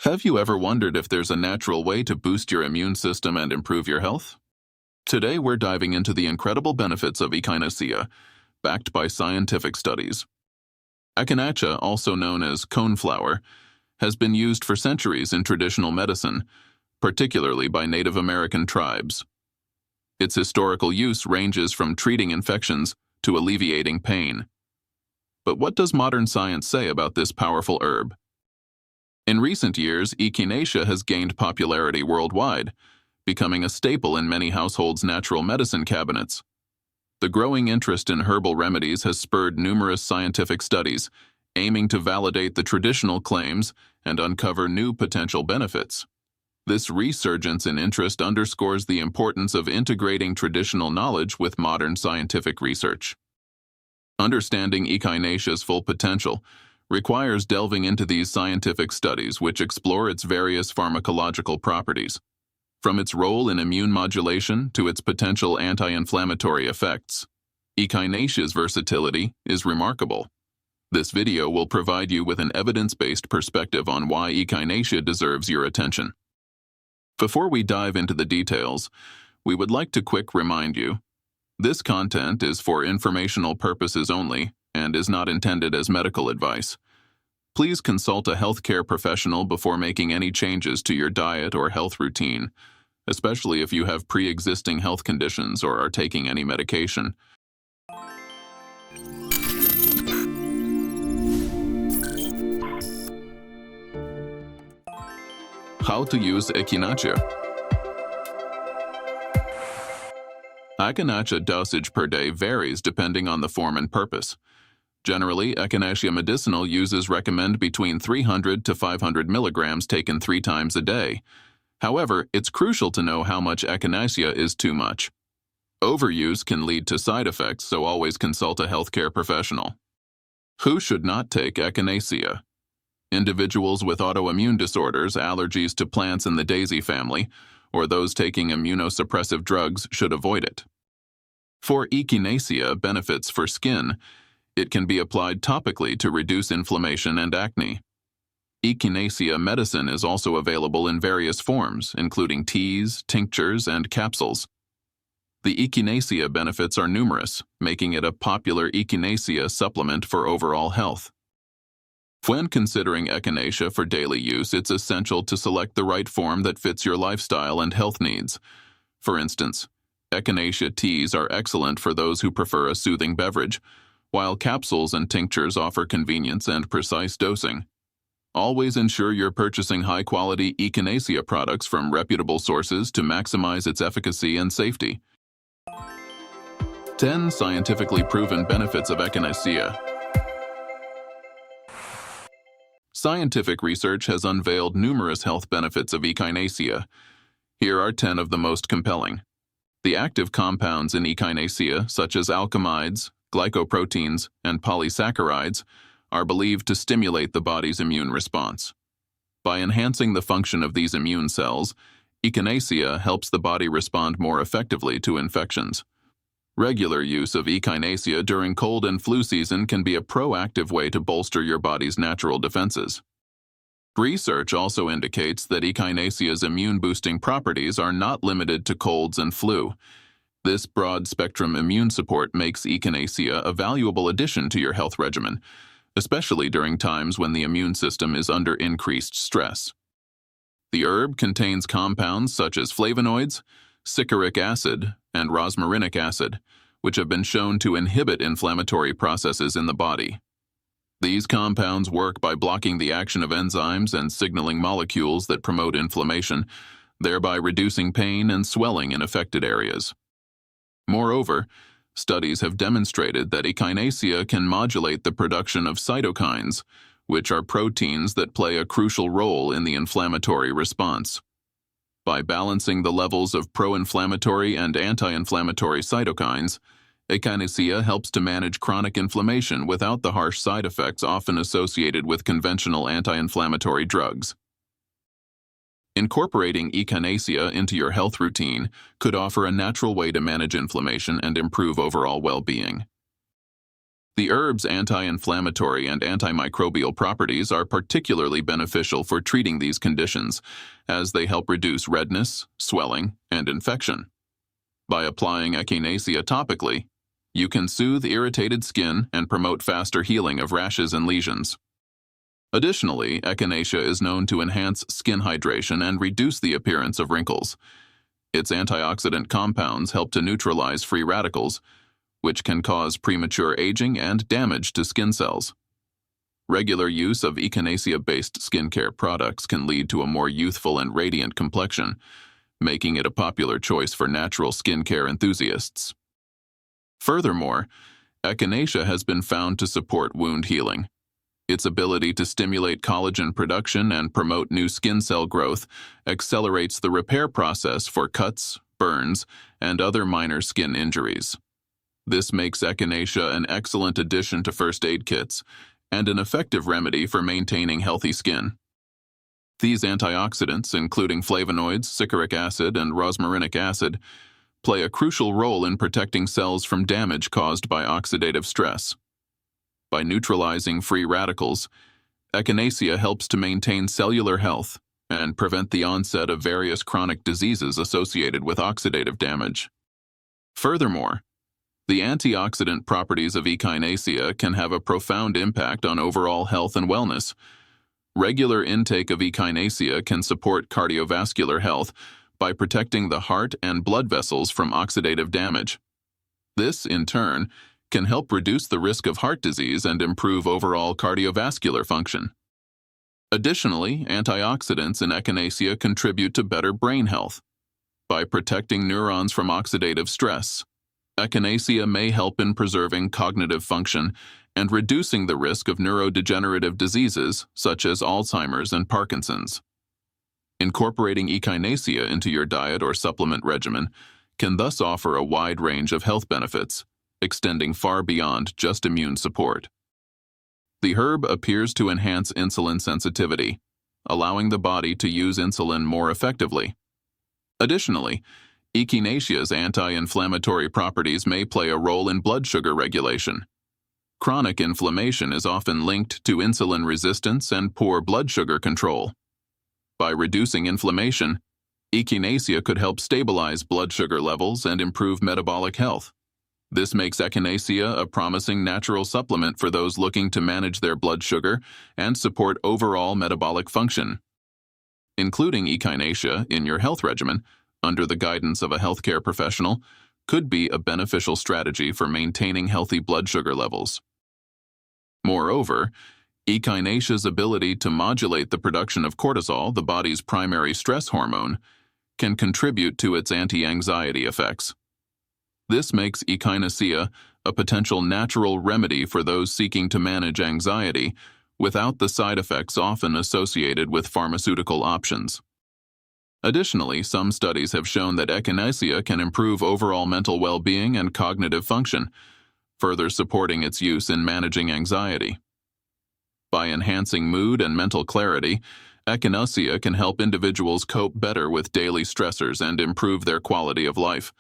Have you ever wondered if there's a natural way to boost your immune system and improve your health? Today we're diving into the incredible benefits of Echinacea, backed by scientific studies. Echinacea, also known as coneflower, has been used for centuries in traditional medicine, particularly by Native American tribes. Its historical use ranges from treating infections to alleviating pain. But what does modern science say about this powerful herb? In recent years, Echinacea has gained popularity worldwide, becoming a staple in many households' natural medicine cabinets. The growing interest in herbal remedies has spurred numerous scientific studies, aiming to validate the traditional claims and uncover new potential benefits. This resurgence in interest underscores the importance of integrating traditional knowledge with modern scientific research. Understanding Echinacea's full potential requires delving into these scientific studies which explore its various pharmacological properties, from its role in immune modulation to its potential anti-inflammatory effects. Echinacea's versatility is remarkable. This video will provide you with an evidence-based perspective on why Echinacea deserves your attention. Before we dive into the details, we would like to quick remind you, this content is for informational purposes only and is not intended as medical advice. Please consult a healthcare professional before making any changes to your diet or health routine, especially if you have pre-existing health conditions or are taking any medication. How to use Echinacea. Echinacea dosage per day varies depending on the form and purpose. Generally, Echinacea medicinal uses recommend between 300 to 500 milligrams taken 3 times a day. However, it's crucial to know how much Echinacea is too much. Overuse can lead to side effects, so always consult a healthcare professional. Who should not take Echinacea? Individuals with autoimmune disorders, allergies to plants in the daisy family, or those taking immunosuppressive drugs should avoid it. For Echinacea benefits for skin, it can be applied topically to reduce inflammation and acne. Echinacea medicine is also available in various forms, including teas, tinctures, and capsules. The Echinacea benefits are numerous, making it a popular Echinacea supplement for overall health. When considering Echinacea for daily use, it's essential to select the right form that fits your lifestyle and health needs. For instance, Echinacea teas are excellent for those who prefer a soothing beverage, while capsules and tinctures offer convenience and precise dosing. Always ensure you're purchasing high-quality Echinacea products from reputable sources to maximize its efficacy and safety. 10 scientifically proven benefits of Echinacea. Scientific research has unveiled numerous health benefits of Echinacea. Here are 10 of the most compelling. The active compounds in Echinacea, such as alkamides, glycoproteins, and polysaccharides, are believed to stimulate the body's immune response. By enhancing the function of these immune cells, Echinacea helps the body respond more effectively to infections. Regular use of Echinacea during cold and flu season can be a proactive way to bolster your body's natural defenses. Research also indicates that Echinacea's immune-boosting properties are not limited to colds and flu. This broad-spectrum immune support makes Echinacea a valuable addition to your health regimen, especially during times when the immune system is under increased stress. The herb contains compounds such as flavonoids, siccaric acid, and rosmarinic acid, which have been shown to inhibit inflammatory processes in the body. These compounds work by blocking the action of enzymes and signaling molecules that promote inflammation, thereby reducing pain and swelling in affected areas. Moreover, studies have demonstrated that Echinacea can modulate the production of cytokines, which are proteins that play a crucial role in the inflammatory response. By balancing the levels of pro-inflammatory and anti-inflammatory cytokines, Echinacea helps to manage chronic inflammation without the harsh side effects often associated with conventional anti-inflammatory drugs. Incorporating Echinacea into your health routine could offer a natural way to manage inflammation and improve overall well-being. The herb's anti-inflammatory and antimicrobial properties are particularly beneficial for treating these conditions, as they help reduce redness, swelling, and infection. By applying Echinacea topically, you can soothe irritated skin and promote faster healing of rashes and lesions. Additionally, Echinacea is known to enhance skin hydration and reduce the appearance of wrinkles. Its antioxidant compounds help to neutralize free radicals, which can cause premature aging and damage to skin cells. Regular use of Echinacea-based skincare products can lead to a more youthful and radiant complexion, making it a popular choice for natural skincare enthusiasts. Furthermore, Echinacea has been found to support wound healing. Its ability to stimulate collagen production and promote new skin cell growth accelerates the repair process for cuts, burns, and other minor skin injuries. This makes Echinacea an excellent addition to first aid kits and an effective remedy for maintaining healthy skin. These antioxidants, including flavonoids, citric acid, and rosmarinic acid, play a crucial role in protecting cells from damage caused by oxidative stress. By neutralizing free radicals, Echinacea helps to maintain cellular health and prevent the onset of various chronic diseases associated with oxidative damage. Furthermore, the antioxidant properties of Echinacea can have a profound impact on overall health and wellness. Regular intake of Echinacea can support cardiovascular health by protecting the heart and blood vessels from oxidative damage. This, in turn, can help reduce the risk of heart disease and improve overall cardiovascular function. Additionally, antioxidants in Echinacea contribute to better brain health. By protecting neurons from oxidative stress, Echinacea may help in preserving cognitive function and reducing the risk of neurodegenerative diseases such as Alzheimer's and Parkinson's. Incorporating Echinacea into your diet or supplement regimen can thus offer a wide range of health benefits, extending far beyond just immune support. The herb appears to enhance insulin sensitivity, allowing the body to use insulin more effectively. Additionally, Echinacea's anti-inflammatory properties may play a role in blood sugar regulation. Chronic inflammation is often linked to insulin resistance and poor blood sugar control. By reducing inflammation, Echinacea could help stabilize blood sugar levels and improve metabolic health. This makes Echinacea a promising natural supplement for those looking to manage their blood sugar and support overall metabolic function. Including Echinacea in your health regimen, under the guidance of a healthcare professional, could be a beneficial strategy for maintaining healthy blood sugar levels. Moreover, Echinacea's ability to modulate the production of cortisol, the body's primary stress hormone, can contribute to its anti-anxiety effects. This makes Echinacea a potential natural remedy for those seeking to manage anxiety without the side effects often associated with pharmaceutical options. Additionally, some studies have shown that Echinacea can improve overall mental well-being and cognitive function, further supporting its use in managing anxiety. By enhancing mood and mental clarity, Echinacea can help individuals cope better with daily stressors and improve their quality of life.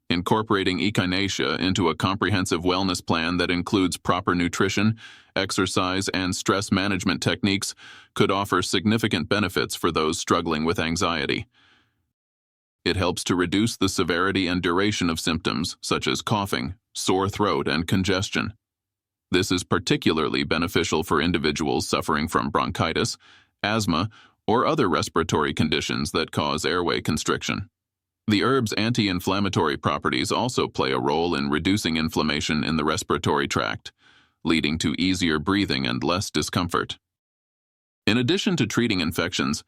Incorporating Echinacea into a comprehensive wellness plan that includes proper nutrition, exercise, and stress management techniques could offer significant benefits for those struggling with anxiety. It helps to reduce the severity and duration of symptoms such as coughing, sore throat, and congestion. This is particularly beneficial for individuals suffering from bronchitis, asthma, or other respiratory conditions that cause airway constriction. The herb's anti-inflammatory properties also play a role in reducing inflammation in the respiratory tract, leading to easier breathing and less discomfort. In addition to treating infections,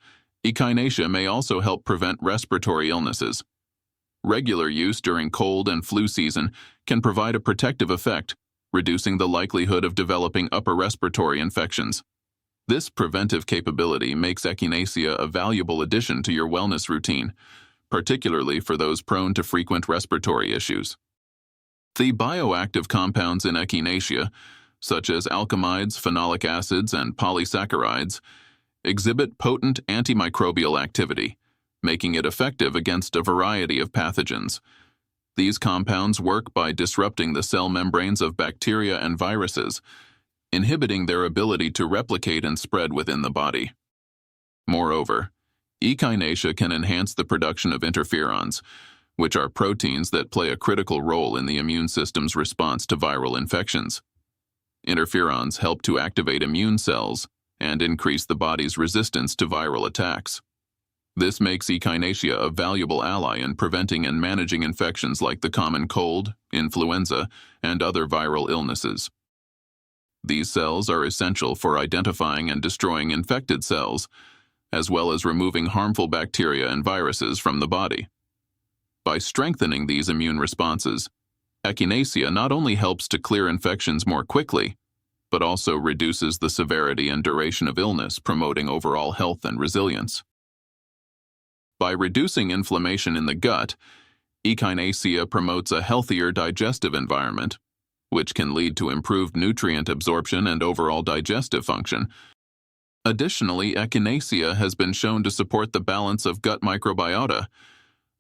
Echinacea may also help prevent respiratory illnesses. Regular use during cold and flu season can provide a protective effect, reducing the likelihood of developing upper respiratory infections. This preventive capability makes Echinacea a valuable addition to your wellness routine, particularly for those prone to frequent respiratory issues. The bioactive compounds in Echinacea, such as alkamides, phenolic acids, and polysaccharides, exhibit potent antimicrobial activity, making it effective against a variety of pathogens. These compounds work by disrupting the cell membranes of bacteria and viruses, inhibiting their ability to replicate and spread within the body. Moreover, Echinacea can enhance the production of interferons, which are proteins that play a critical role in the immune system's response to viral infections. Interferons help to activate immune cells and increase the body's resistance to viral attacks. This makes Echinacea a valuable ally in preventing and managing infections like the common cold, influenza, and other viral illnesses. These cells are essential for identifying and destroying infected cells, as well as removing harmful bacteria and viruses from the body. By strengthening these immune responses, Echinacea not only helps to clear infections more quickly, but also reduces the severity and duration of illness, promoting overall health and resilience. By reducing inflammation in the gut, Echinacea promotes a healthier digestive environment, which can lead to improved nutrient absorption and overall digestive function. Additionally, Echinacea has been shown to support the balance of gut microbiota.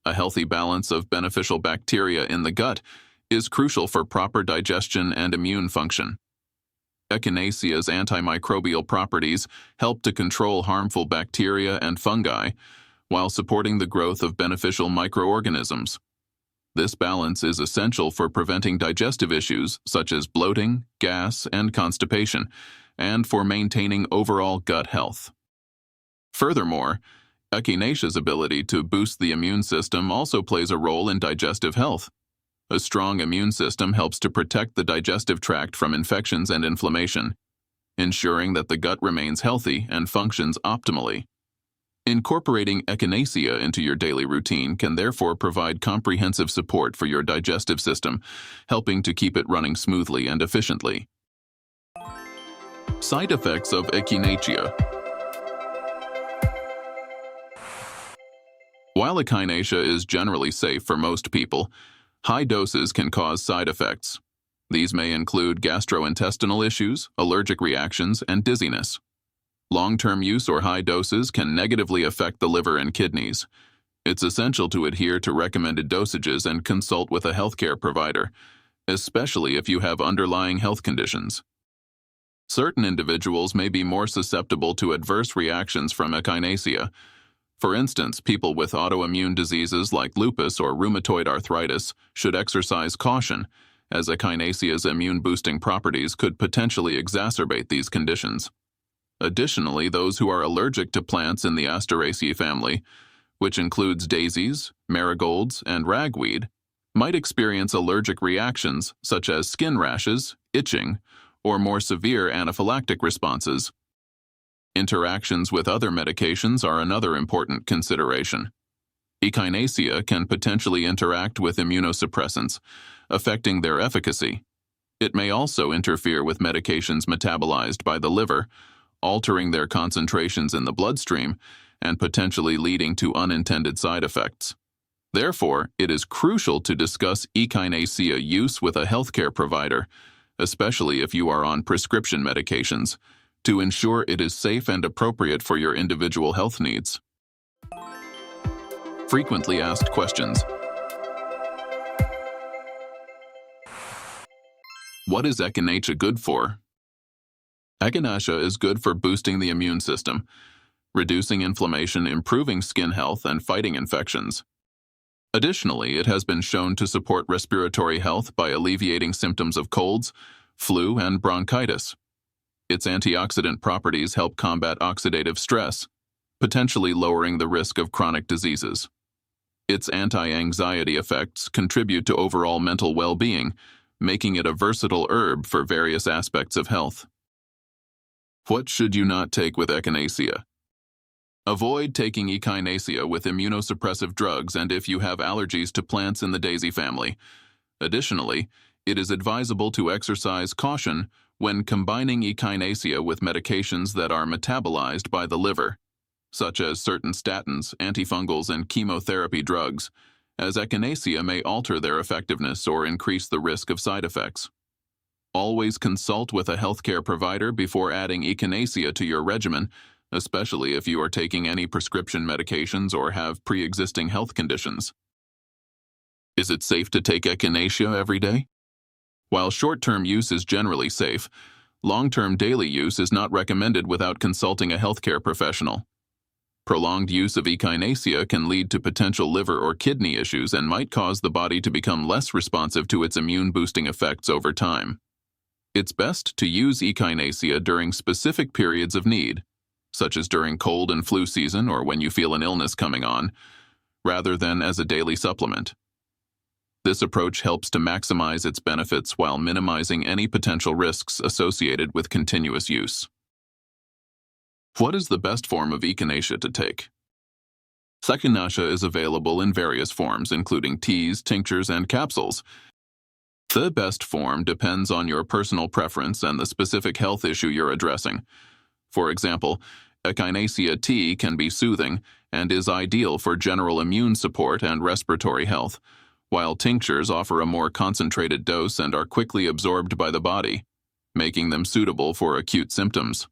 A healthy balance of beneficial bacteria in the gut is crucial for proper digestion and immune function. Echinacea's antimicrobial properties help to control harmful bacteria and fungi, while supporting the growth of beneficial microorganisms. This balance is essential for preventing digestive issues such as bloating, gas, and constipation, and for maintaining overall gut health. Furthermore, Echinacea's ability to boost the immune system also plays a role in digestive health. A strong immune system helps to protect the digestive tract from infections and inflammation, ensuring that the gut remains healthy and functions optimally. Incorporating Echinacea into your daily routine can therefore provide comprehensive support for your digestive system, helping to keep it running smoothly and efficiently. Side effects of Echinacea. While Echinacea is generally safe for most people, high doses can cause side effects. These may include gastrointestinal issues, allergic reactions, and dizziness. Long-term use or high doses can negatively affect the liver and kidneys. It's essential to adhere to recommended dosages and consult with a healthcare provider, especially if you have underlying health conditions. Certain individuals may be more susceptible to adverse reactions from Echinacea. For instance, people with autoimmune diseases like lupus or rheumatoid arthritis should exercise caution, as Echinacea's immune-boosting properties could potentially exacerbate these conditions. Additionally, those who are allergic to plants in the Asteraceae family, which includes daisies, marigolds, and ragweed, might experience allergic reactions such as skin rashes, itching, or more severe anaphylactic responses. Interactions with other medications are another important consideration. Echinacea can potentially interact with immunosuppressants, affecting their efficacy. It may also interfere with medications metabolized by the liver, altering their concentrations in the bloodstream and potentially leading to unintended side effects. Therefore, it is crucial to discuss Echinacea use with a healthcare provider, especially if you are on prescription medications, to ensure it is safe and appropriate for your individual health needs. Frequently asked questions. What is Echinacea good for? Echinacea is good for boosting the immune system, reducing inflammation, improving skin health, and fighting infections. Additionally, it has been shown to support respiratory health by alleviating symptoms of colds, flu, and bronchitis. Its antioxidant properties help combat oxidative stress, potentially lowering the risk of chronic diseases. Its anti-anxiety effects contribute to overall mental well-being, making it a versatile herb for various aspects of health. What should you not take with Echinacea? Avoid taking Echinacea with immunosuppressive drugs and if you have allergies to plants in the daisy family. Additionally, it is advisable to exercise caution when combining Echinacea with medications that are metabolized by the liver, such as certain statins, antifungals, and chemotherapy drugs, as Echinacea may alter their effectiveness or increase the risk of side effects. Always consult with a healthcare provider before adding Echinacea to your regimen, especially if you are taking any prescription medications or have pre-existing health conditions. Is it safe to take Echinacea every day? While short-term use is generally safe, long-term daily use is not recommended without consulting a healthcare professional. Prolonged use of Echinacea can lead to potential liver or kidney issues and might cause the body to become less responsive to its immune-boosting effects over time. It's best to use Echinacea during specific periods of need, such as during cold and flu season or when you feel an illness coming on, rather than as a daily supplement. This approach helps to maximize its benefits while minimizing any potential risks associated with continuous use. What is the best form of Echinacea to take? Echinacea is available in various forms, including teas, tinctures, and capsules. The best form depends on your personal preference and the specific health issue you're addressing. For example, Echinacea tea can be soothing and is ideal for general immune support and respiratory health, while tinctures offer a more concentrated dose and are quickly absorbed by the body, making them suitable for acute symptoms.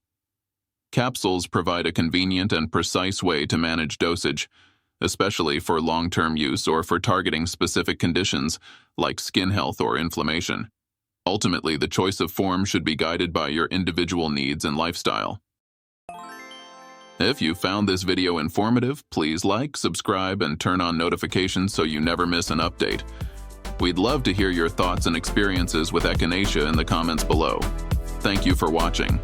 Capsules provide a convenient and precise way to manage dosage, especially for long-term use or for targeting specific conditions like skin health or inflammation. Ultimately, the choice of form should be guided by your individual needs and lifestyle. If you found this video informative, please like, subscribe, and turn on notifications so you never miss an update. We'd love to hear your thoughts and experiences with Echinacea in the comments below. Thank you for watching.